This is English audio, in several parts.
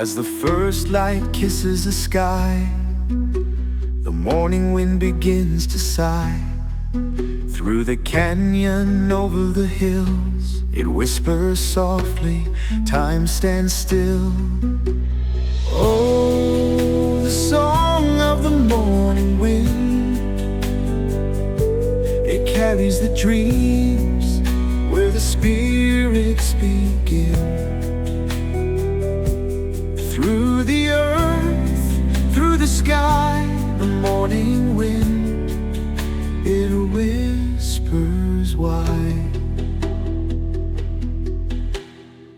As the first light kisses the sky, the morning wind begins to sigh. Through the canyon, over the hills, it whispers softly, time stands still. Oh, the song of the morning wind, it carries the dreams where the spirits begin. Through the earth, through the sky, the morning wind, it whispers why.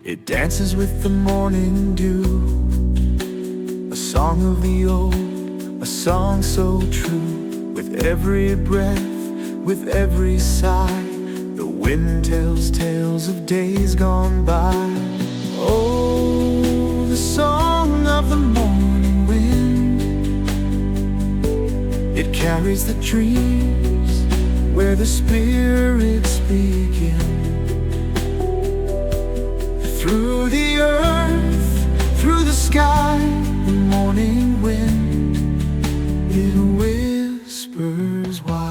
It dances with the morning dew, a song of the old, a song so true. With every breath, with every sigh, the wind tells tales of days gone by. Oh, the song of the morning wind, it carries the dreams where the spirits begin. Through the earth, through the sky, the morning wind, it whispers why.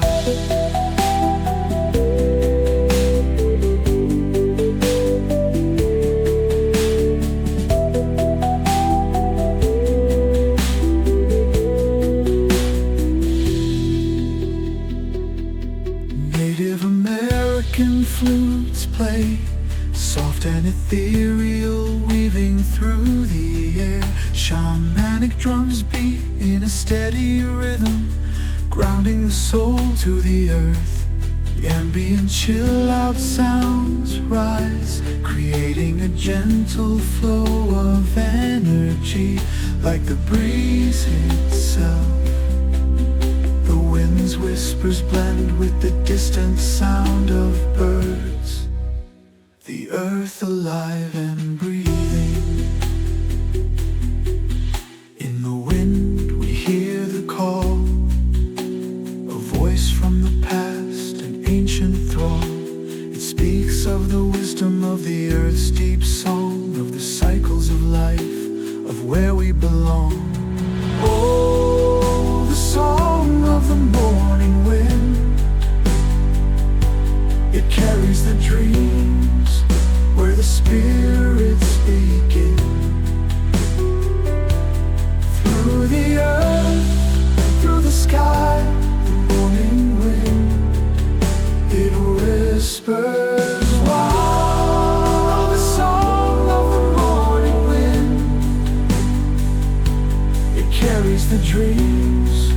Native American flutes play, soft and ethereal, weaving through the air. Shamanic drums beat in a steady rhythm, grounding the soul to the earth. Ambient chill-out sounds rise, creating a gentle flow of energy, like the breeze itself. The wind's whispers blend with the distant sound of birds, the earth alive and breathing. In the wind we hear the call, a voice from the past, an ancient thrall. It speaks of the wisdom of the earth's deep song, of the cycles of life, of where we belong. Oh, the song of the morning wind, it carries the dreams where the spirits begin. Through the earth, through the sky, the morning wind, it whispers why. The song of the morning wind, it carries the dreams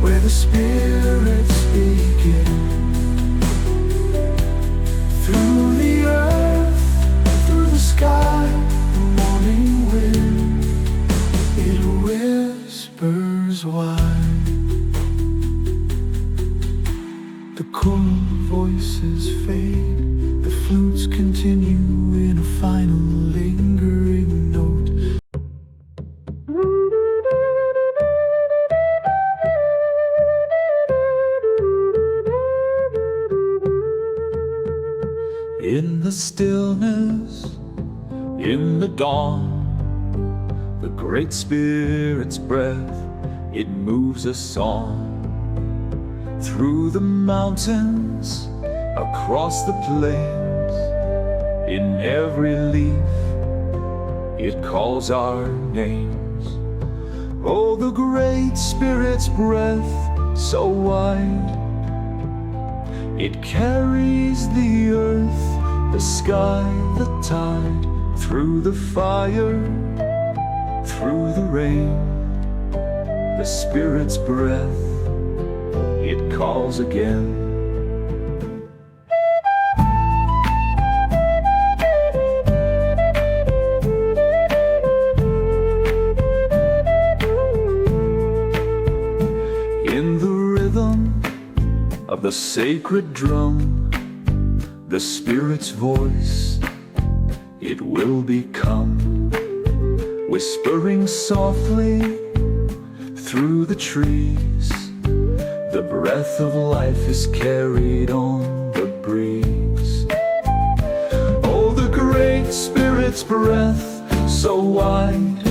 where the spirits begin. Through the earth, through the sky, the morning wind, it whispers why. The choral voices fade, the flutes continue in a final lingering note. In the stillness, in the dawn, the Great Spirit's breath, it moves us on. Through the mountains, across the plains, in every leaf, it calls our names. Oh, the Great Spirit's breath, so wide, it carries the earth, the sky, the tide, through the fire, through the rain. The Spirit's breath, it calls again. In the rhythm of the sacred drum, the Spirit's voice, it will become, whispering softly through the trees. The breath of life is carried on the breeze. Oh, the Great Spirit's breath, so wide,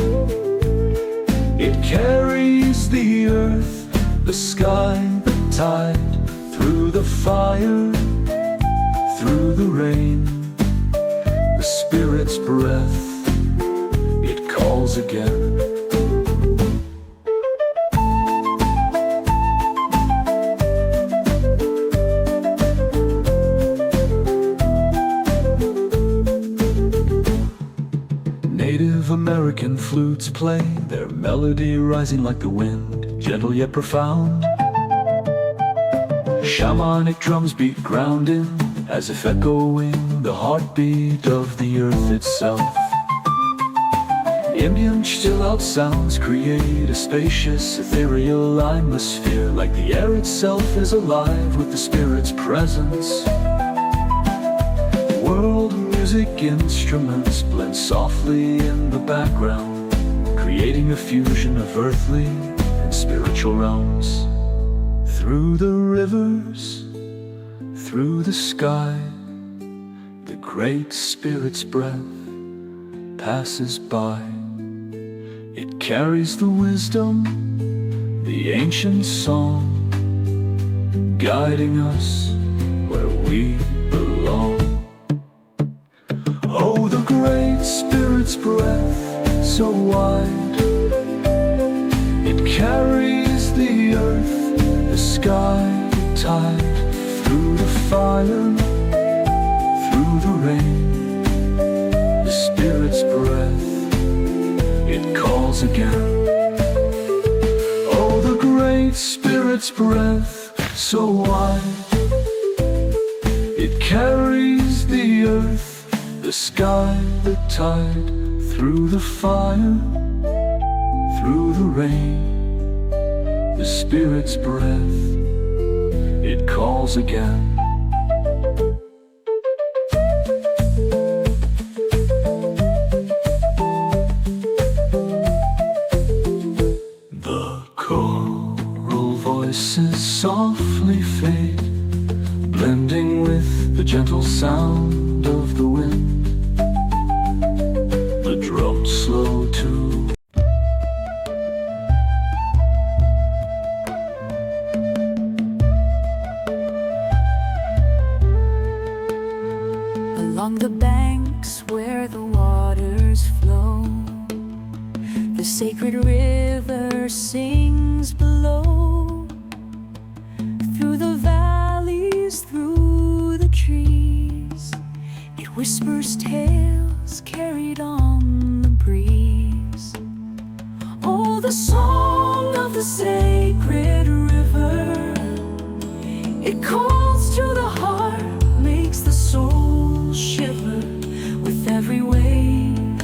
carries the earth, the sky, the tide, through the fire, through the rain. The Spirit's breath, it calls again. Native American flutes play, their melody rising like the wind, gentle yet profound. Shamanic drums beat grounding, as if echoing the heartbeat of the earth itself. Ambient chill-out sounds create a spacious, ethereal atmosphere, like the air itself is alive with the Spirit's presence. World music instruments blend softly in the background, creating a fusion of earthly and spiritual realms. Through the rivers, through the sky, the Great Spirit's breath passes by. It carries the wisdom, the ancient song, guiding us where we belong. Oh, the Great Spirit's breath, so wide, it carries the earth, the sky, the tide, through the fire, through the rain. The Spirit's breath, it calls again. Oh, the Great Spirit's breath, so wide, it carries the earth, the sky, the tide, through the fire, through the rain. The Spirit's breath, it calls again. The choral voices softly fade, blending with the gentle sound of the wind. The drums slow too. Along the banks where the waters flow, the sacred river sings below. Through the valleys, through the trees, it whispers tales carried on the breeze. Oh, the song of the sacred river, it calls to the heart, makes the soul shiver. With every wave,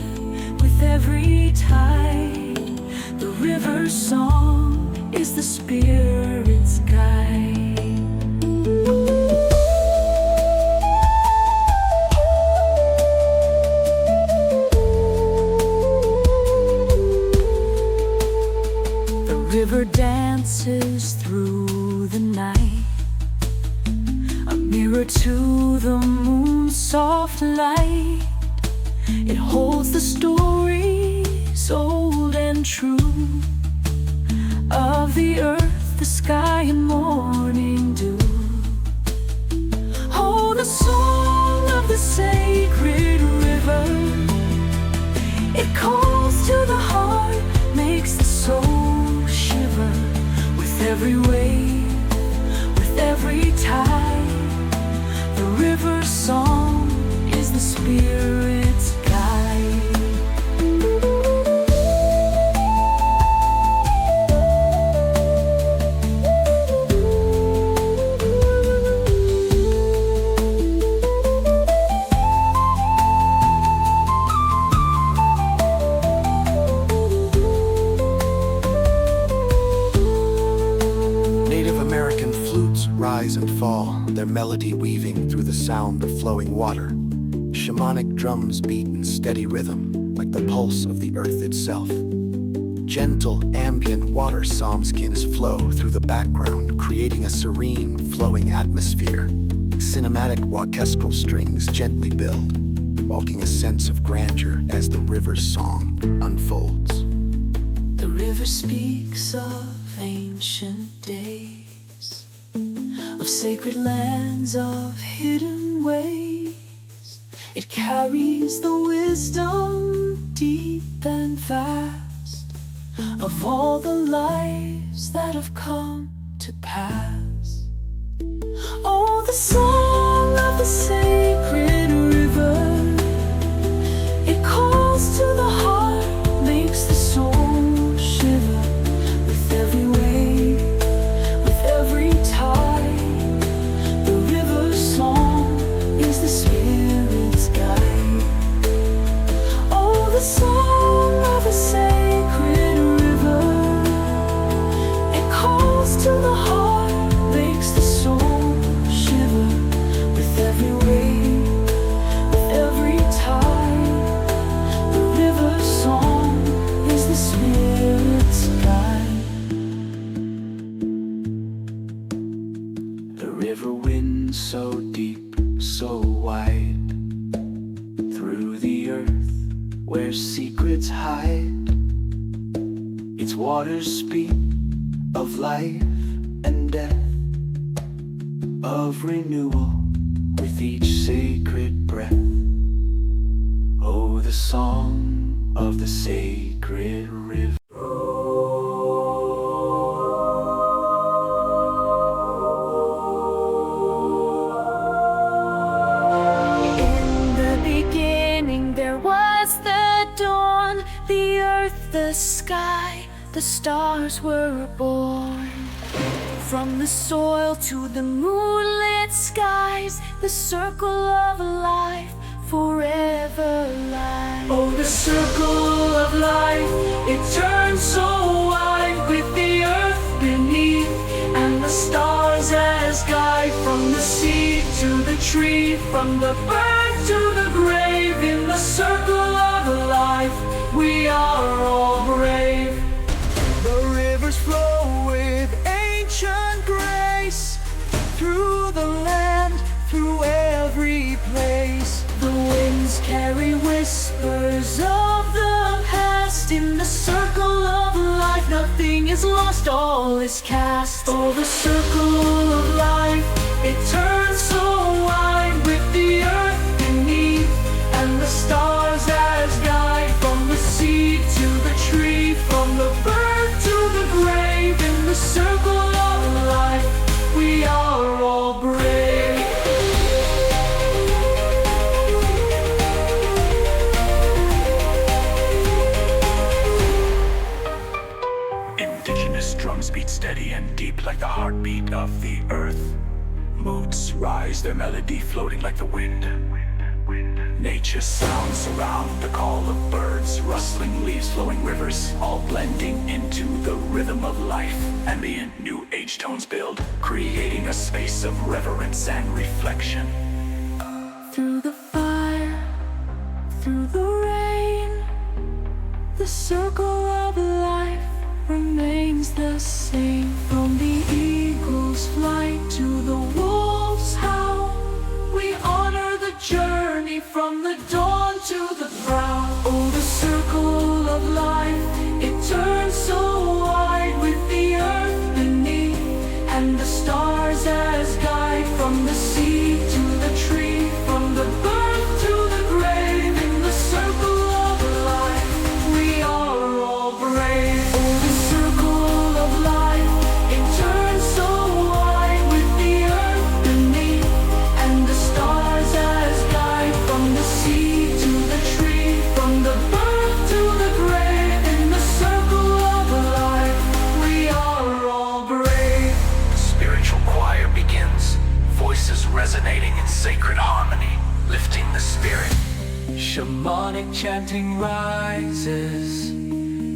with every tide, the river's song is the Spirit's guide. The river dances through the night, a mirror to the moon's soft light. It holds the stories old and true of the earth, the sky, and morning dew. Oh, the song of the sacred river, it calls to the heart, makes the soul shiver. With every wave, with every tide, the river's song is the Spirit's guide. Native American flutes rise and fall, their melody weaving through the sound of flowing water. Shamanic drums beat in steady rhythm, like the pulse of the earth itself. Gentle, ambient water psalmskins flow through the background, creating a serene, flowing atmosphere. Cinematic orchestral strings gently build, evoking a sense of grandeur as the river's song unfolds. The river river speaks of ancient days, of sacred lands, of hidden ways. It carries the wisdom deep and vast of all the lives that have come to pass. Oh, the song of the sacred river, it calls to the heart, makes the soul shiver. With every wave, with every tide, the river's song is the spirit's guide. Oh, the song of the sacred river, it calls to the heart, makes the soul shiver. With every wave, with every tide, the river's song is the spirit's guide. The river winds so deep, so wide, through the earth where secrets hide. Its waters speak of life and death, of renewal with each sacred breath. Oh, the song of the sacred river. In the beginning there was the dawn, the earth, the sky, the stars were born. From the soil to the moonlit skies, the circle of life forever lies. Oh, the circle of life, it turns so wide, with the earth beneath and the stars as guide. From the seed to the tree, from the birth to the grave, in the circle of life we are all brave. The rivers flow with ancient grace, through the land, through every place. The winds carry whispers of the past. In the circle of life, nothing is lost, all is cast. Oh, the circle of life, it turns so wide, with the earth beneath and the stars as guide. From the seed to the tree, from the birth to the grave, in the circle of life we are all brave. Indigenous drums beat steady and deep, like the heartbeat of the earth. Moods rise, their melody floating like the wind. Nature's sounds surround, the call of birds, rustling leaves, flowing rivers, all blending into the rhythm of life. Ambient new age tones build, creating a space of reverence and reflection. Through the fire, through the rain, the circle of life remains the same. From the eagle's flight to the wolf's howl, we honor the journey from the dawn to the prow. Oh, the circle of life, it turns so wide, with the earth beneath and the stars as guide. From the seed to the tree, from the birth to the grave, in the circle of life we are all brave. Oh, the circle of life, it turns so wide, with the earth beneath and the stars as guide. From the seed to the tree, from the birth to the grave, in the circle of life we are all brave. Spiritual choir begins, voices resonating in sacred harmony, lifting the spirit. Shamanic chanting rises,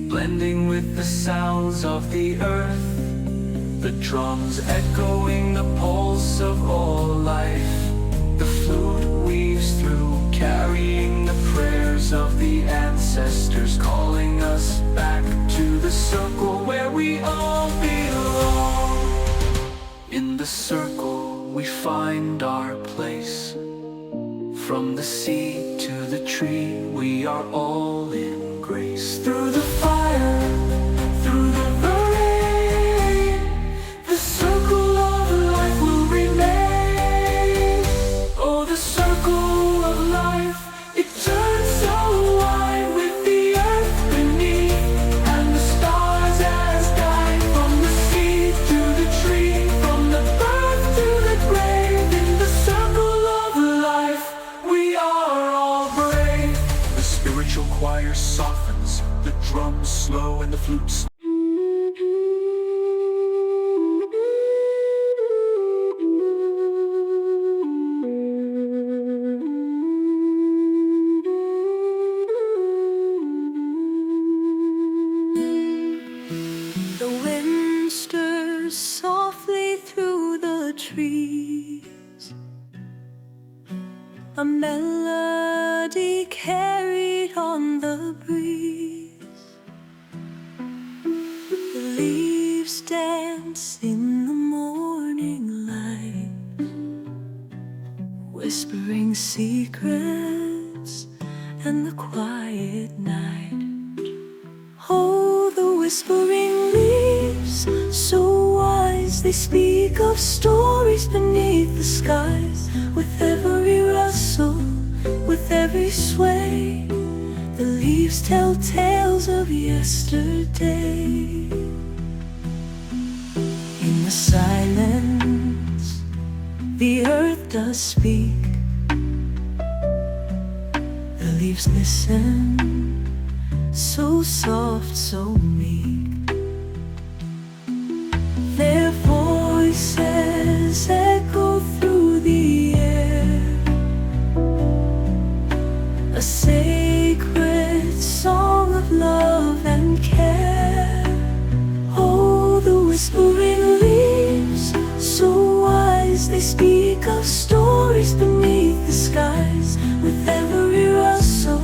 blending with the sounds of the earth. The drums echoing the pulse of all life. The flute weaves through, carrying the prayers of the ancestors, calling us back to the circle where we all belong. In the circle we find our place. From the seed to the tree, we are all in grace. Through the fire, through drums slow and the flutes. The wind stirs softly through the trees, a melody carried on the breeze. The leaves dance in the morning light, whispering secrets and the quiet night. Oh, the whispering leaves, so wise, they speak of stories beneath the skies. With every rustle, with every sway, the leaves tell tales of yesterday. In the silence, the earth does speak. The leaves listen, so soft, so meek. Their voices echo through the air, a sacred song of love and care. Oh, the whispering leaves, so wise, they speak of stories beneath the skies. With every rustle,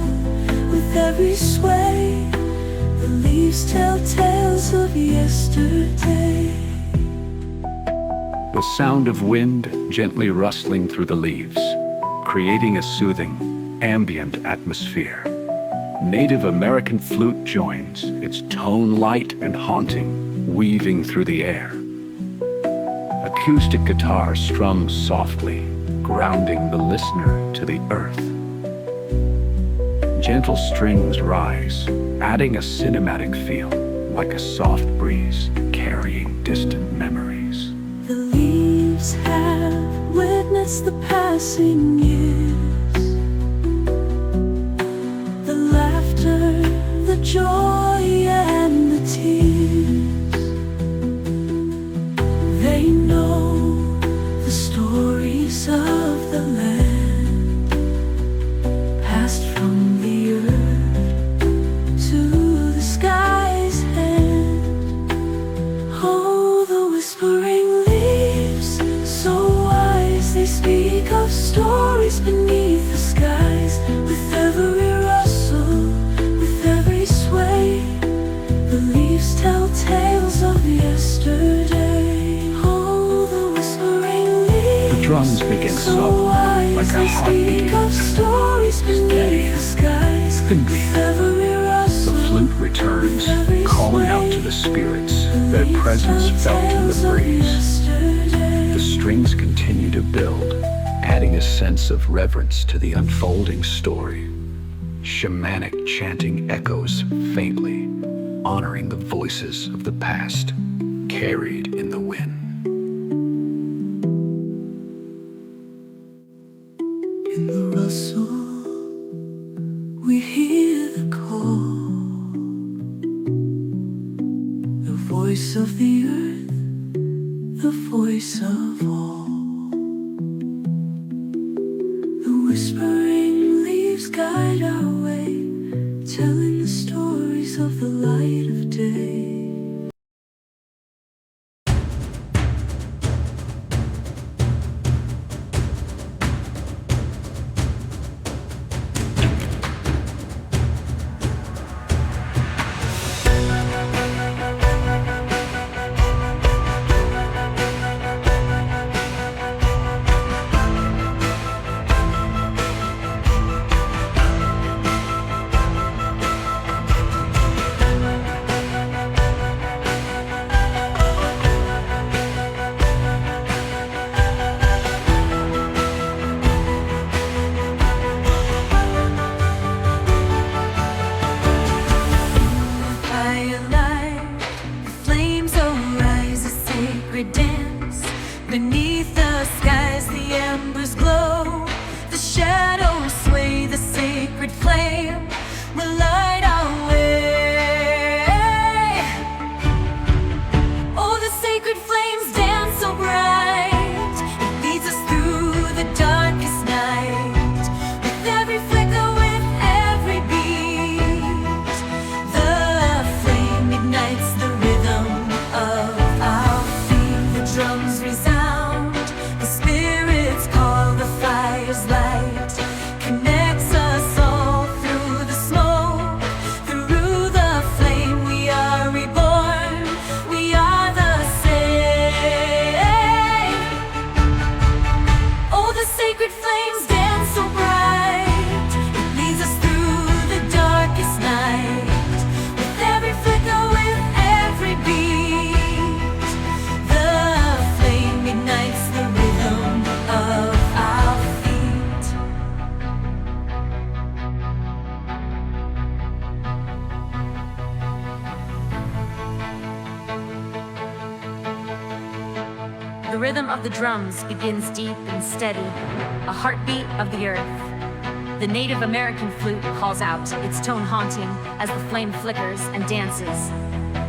with every sway, the leaves tell tales of yesterday. The sound of wind gently rustling through the leaves, creating a soothing, ambient atmosphere. Native American flute joins, its tone light and haunting, weaving through the air. Acoustic guitar strums softly, grounding the listener to the earth. Gentle strings rise, adding a cinematic feel, like a soft breeze carrying distant memories. The leaves have witnessed the passing years, the laughter, the joy and the tears. They know the stories of the land, passed from the earth to the sky's end. Oh, the whispering leaves, so wise, they speak of stories beneath the skies. With every rustle, with every sway, the leaves tell tales of yesterday. Oh, the whispering leaves, The drums begin so soft, wise, like a they speak heartbeat, of stories beneath the skies. and With every rustle, The flute returns, calling out to the spirits, their presence felt in the breeze. The strings continue to build, adding a sense of reverence to the unfolding story. Shamanic chanting echoes faintly, honoring the voices of the past, carried in the wind. In the rustle, we hear the call, the voice of the earth, the voice of all. The whispering leaves guide our way, telling the stories of the light of day. Beneath the skies, the embers glow. The shadows sway, the sacred flame will light our way. The rhythm of the drums begins deep and steady, a heartbeat of the earth. The Native American flute calls out, its tone haunting as the flame flickers and dances.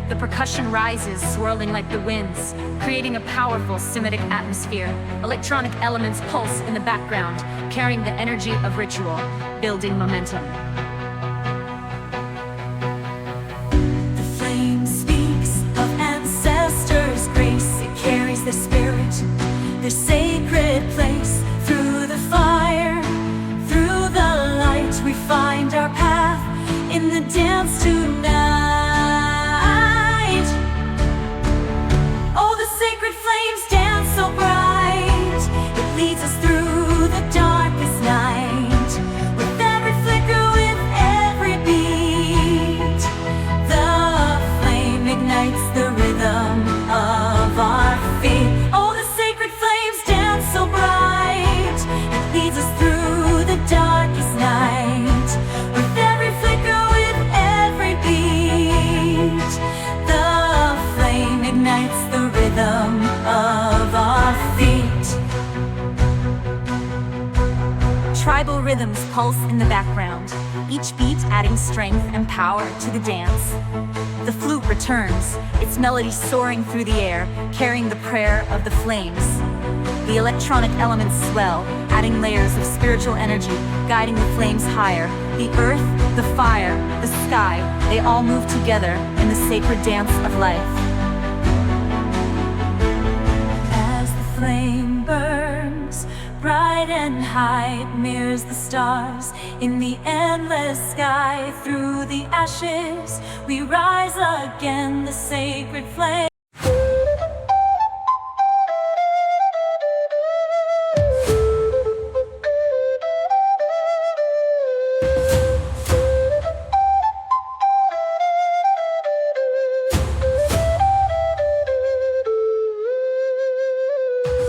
The percussion rises, swirling like the winds, creating a powerful Semitic atmosphere. Electronic elements pulse in the background, carrying the energy of ritual, building momentum. The flame speaks of ancestors' grace. It carries their spirit, their sacred place. Through the fire, through the light, we find our path in the dance tonight. Sacred flames dance so bright, it leads us through the darkest night. With every flicker, with every beat, the flame ignites the rhythm of our feet. Oh, the sacred flames dance so bright, it leads us through the darkest night. With every flicker, with every beat, the flame ignites the rhythm of our feet. Tribal rhythms pulse in the background, each beat adding strength and power to the dance. The flute returns, its melody soaring through the air, carrying the prayer of the flames. The electronic elements swell, adding layers of spiritual energy, guiding the flames higher. The earth, the fire, the sky, they all move together in the sacred dance of life. Flame burns bright and high, it mirrors the stars in the endless sky. Through the ashes we rise again, the sacred flame.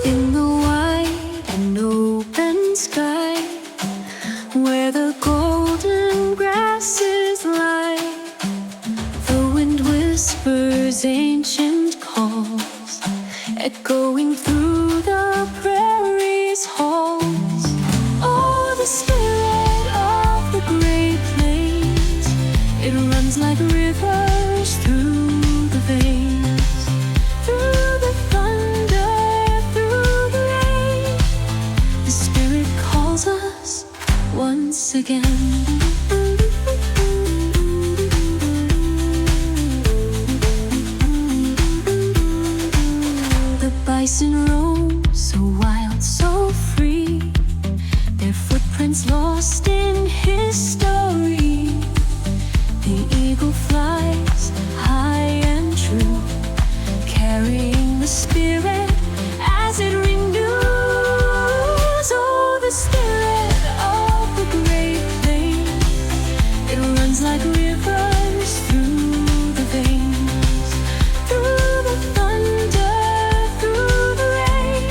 In the wide and open sky, where the golden grasses lie, the wind whispers ancient calls, echoing through the prairie's halls. Oh, the spirit of the great plains, it runs like rivers through the veins, through the thunder, through the rain. The spirit calls us once again. The bison roam so wild, so free, their footprints lost in history. The eagle flies high and true, carrying the spirit as it renews. Oh, the spirit of the great plains, it runs like rivers through the veins, through the thunder, through the rain.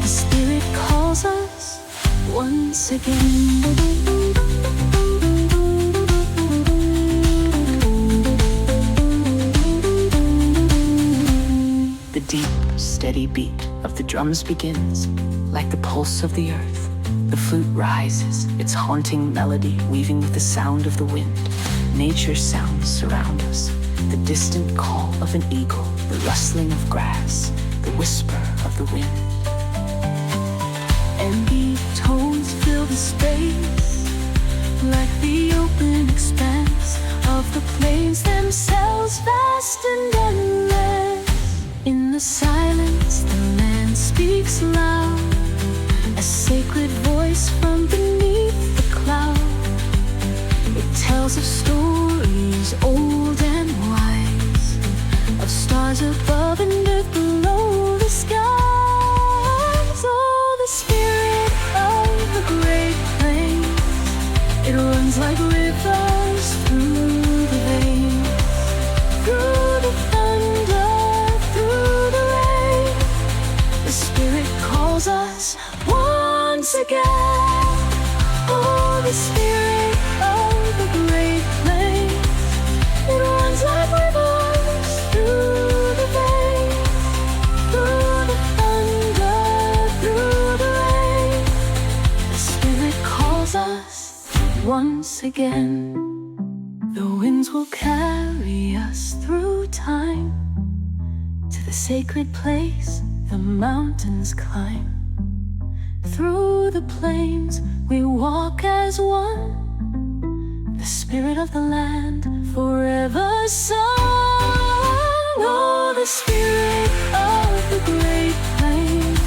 The spirit calls us once again. The deep, steady beat of the drums begins, like the pulse of the earth. The flute rises, its haunting melody weaving with the sound of the wind. Nature's sounds surround us, the distant call of an eagle, the rustling of grass, the whisper of the wind. And beat tones fill the space, like the open expanse of the plains themselves, vast and endless. In the silence, the land speaks loud, a sacred voice from beneath the cloud. It tells of stories old and wise, of stars above and earth below the skies. Oh, the spirit of the great plains, it runs like rivers through the veins, through the thunder, through the rain. The spirit calls us once again. Oh, the spirit of the great plains. again. The winds will carry us through time to the sacred place the mountains climb. Through the plains we walk as one, the spirit of the land forever sung. Oh, the spirit of the great plains,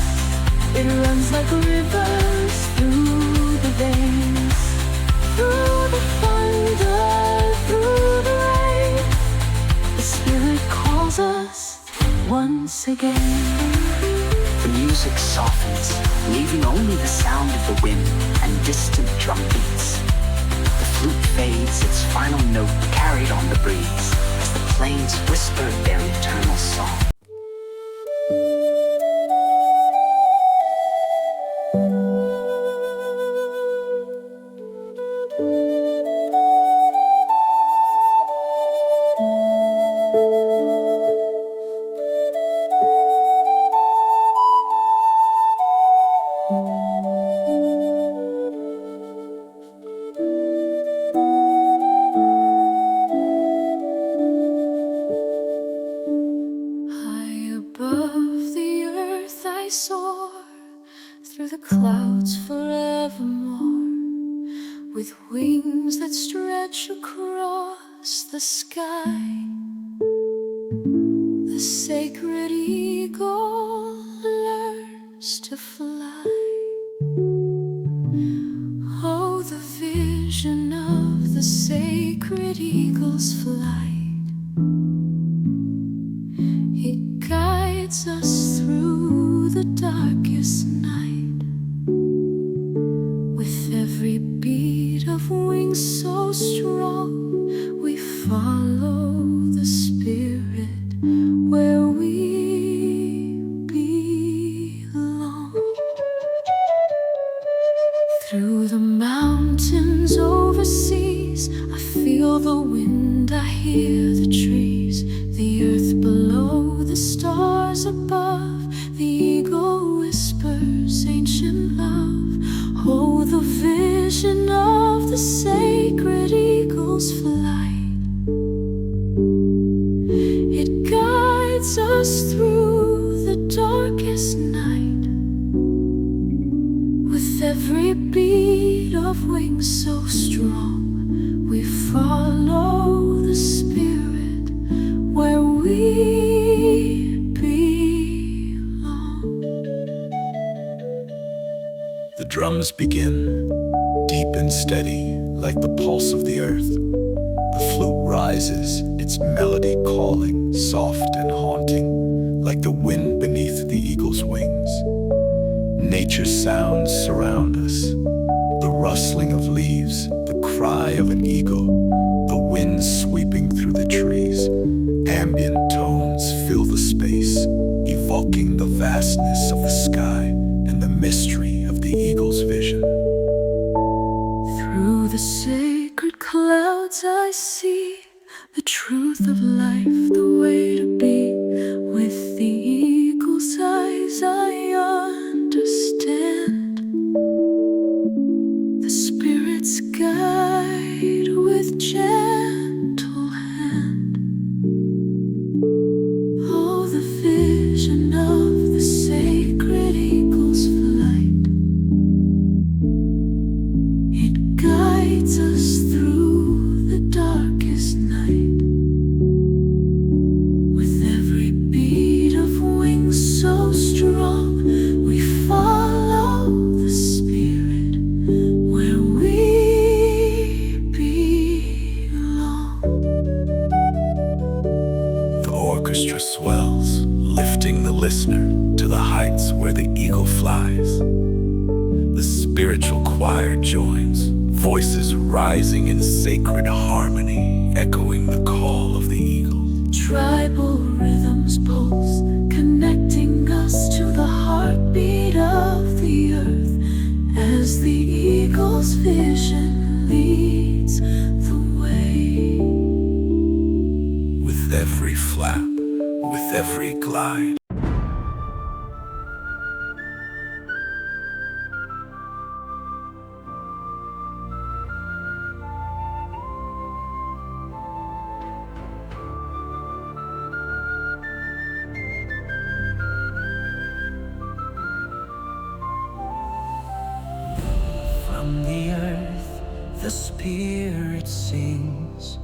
it runs like rivers through the veins, through the thunder, through the rain. The spirit calls us once again. The music softens, leaving only the sound of the wind and distant drum beats. The flute fades, its final note carried on the breeze, as the plains whisper their eternal song. Above the earth I soar, through the clouds forevermore, with wings that stretch across the sky. The sacred eagle learns to fly. Oh, the vision of the sacred eagle's flight. It guides us through the darkest night, with every beat of wings so strong. We follow the spirit where we belong. Through the mountains overseas, I feel the wind, I hear the trees, the earth below, the stars above. The eagle whispers ancient love. Oh, the vision of the sacred eagle's flight. It guides us through the darkest night, with every beat of wings so strong. We follow the spirit where we belong. The drums begin, deep and steady, like the pulse of the earth. The flute rises, its melody calling, soft and haunting, like the wind beneath the eagle's wings. Nature's sounds surround us, the rustling of leaves, the cry of an eagle, the wind sweeping through the trees. Ambient tones fill the space, evoking the vastness of the sky and the mystery of the eagle's vision. Through the sacred clouds I see the truth of life, the way to be. With the eagle's eyes I understand. The spirit's guide with gentle hand. Oh, the vision of the sacred eagle's flight. It guides us through the darkest night, with every beat of wings so strong. We follow the spirit where we belong. The orchestra swells, lifting the listener to the heights where the eagle flies. The spiritual choir joins, voices rising in sacred harmony, echoing the call of the eagle. Tribal rhythms pulse, connecting us to the heartbeat of the earth, as the eagle's vision leads the way. With every flap, with every glide, spirit sings,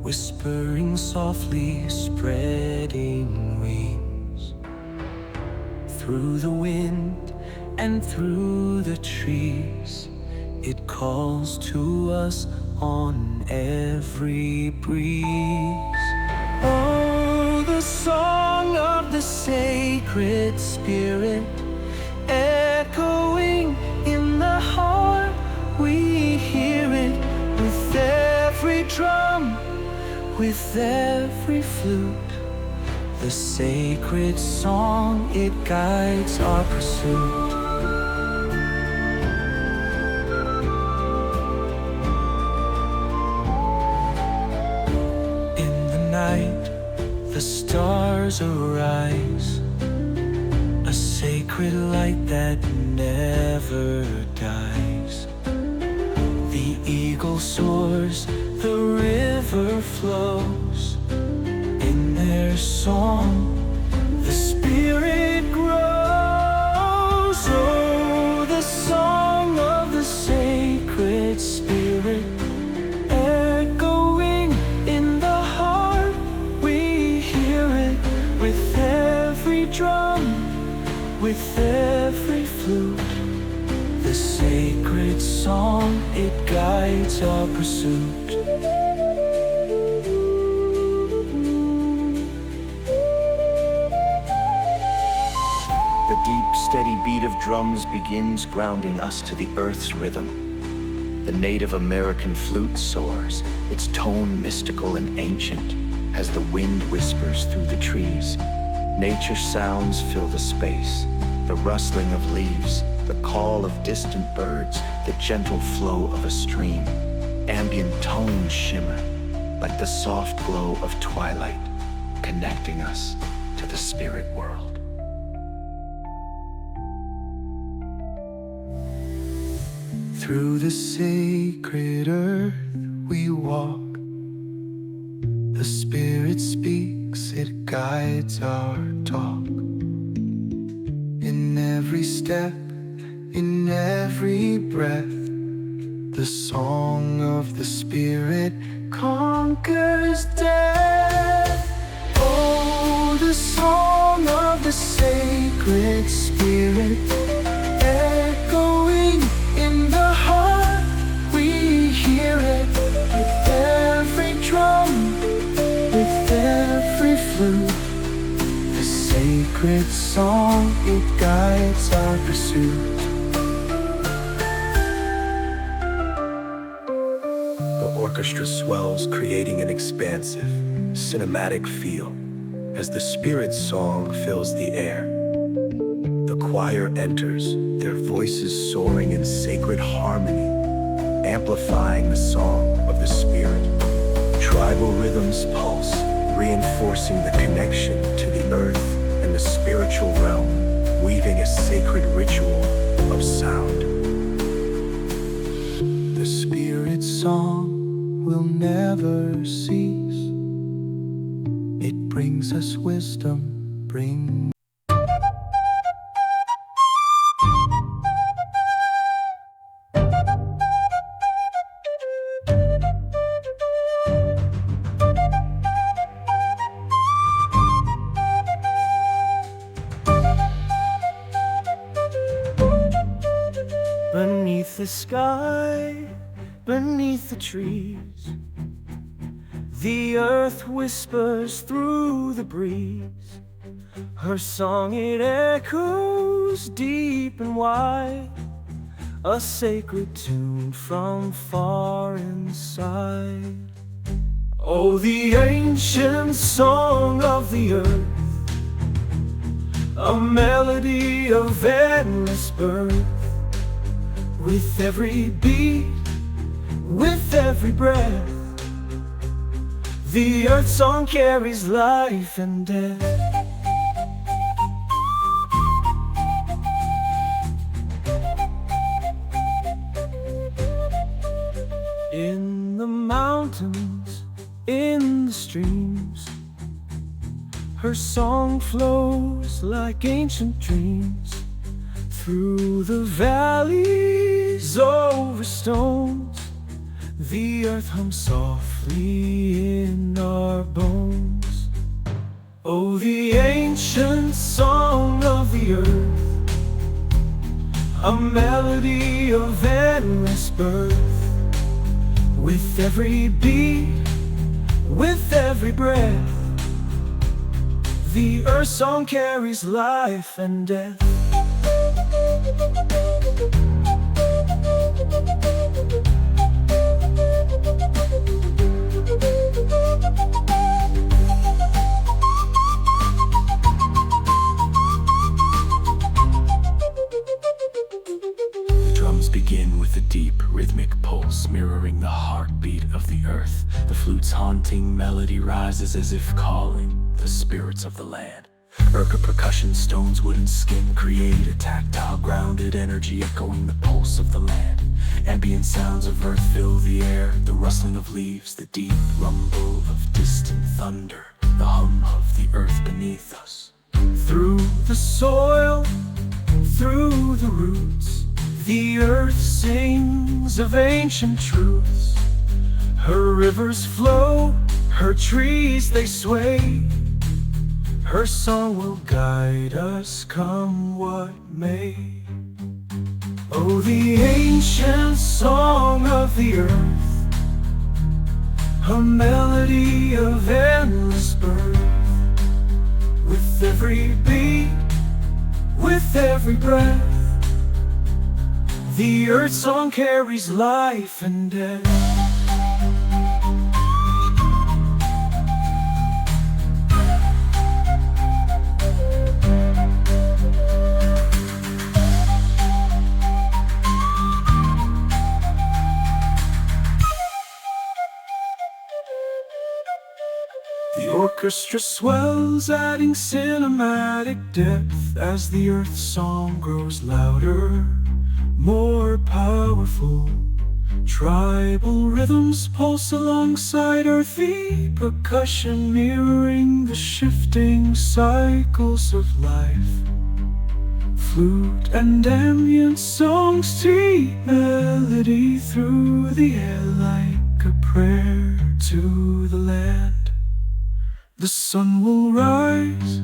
whispering softly, spreading wings through the wind and through the trees. It calls to us on every breeze. Oh, the song of the sacred spirit, echoing in the heart. We hear it with every drum, with every flute. The sacred song, it guides our pursuit. In the night, the stars arise, a sacred light that never dies. The eagle soars, the river flows. In their song, the spirit grows. Oh, the song of the sacred spirit, echoing in the heart. We hear it with every drum, with every flute. The sacred song, it guides our pursuit. The deep, steady beat of drums begins grounding us to the earth's rhythm. The Native American flute soars, its tone mystical and ancient, as the wind whispers through the trees. Nature sounds fill the space, the rustling of leaves, the call of distant birds, the gentle flow of a stream. Ambient tones shimmer like the soft glow of twilight, connecting us to the spirit world. Through the sacred earth we walk. The spirit speaks, it guides our talk. In every step, in every breath, the song of the spirit conquers death. Oh, the song of the sacred spirit, echoing in the heart. We hear it with every drum, with every flute. The sacred song, it guides our pursuit. The orchestra swells, creating an expansive, cinematic feel as the spirit song fills the air. The choir enters, their voices soaring in sacred harmony, amplifying the song of the spirit. Tribal rhythms pulse, reinforcing the connection to the earth and the spiritual realm, weaving a sacred ritual of sound. The spirit song will never cease. It brings us wisdom, brings beneath the sky, beneath the trees. The earth whispers through the breeze. Her song, it echoes deep and wide, a sacred tune from far inside. Oh, the ancient song of the earth, a melody of endless birth. With every beat, with every breath, the earth song carries life and death. In the mountains, in the streams, her song flows like ancient dreams. Through the valleys, over stones, The earth hums softly in our bones. Oh, the ancient song of the earth, a melody of endless birth. With every beat, with every breath, the earth song carries life and death. The drums begin with a deep rhythmic pulse, mirroring the heartbeat of the earth. The flute's haunting melody rises as if calling the spirits of the land. Erka percussion, stones, wooden skin create a tactile, grounded energy echoing the pulse of the land. Ambient sounds of earth fill the air, the rustling of leaves, the deep rumble of distant thunder, the hum of the earth beneath us. Through the soil, through the roots, the earth sings of ancient truths. Her rivers flow, her trees they sway. Her song will guide us, come what may. Oh, the ancient song of the earth, a melody of endless birth. With every beat, with every breath, the earth song carries life and death. The orchestra swells, adding cinematic depth as the earth song grows louder, more powerful. Tribal rhythms pulse alongside earthy percussion, mirroring the shifting cycles of life. Flute and ambient songs sweet melody through the air like a prayer to the land. The sun will rise,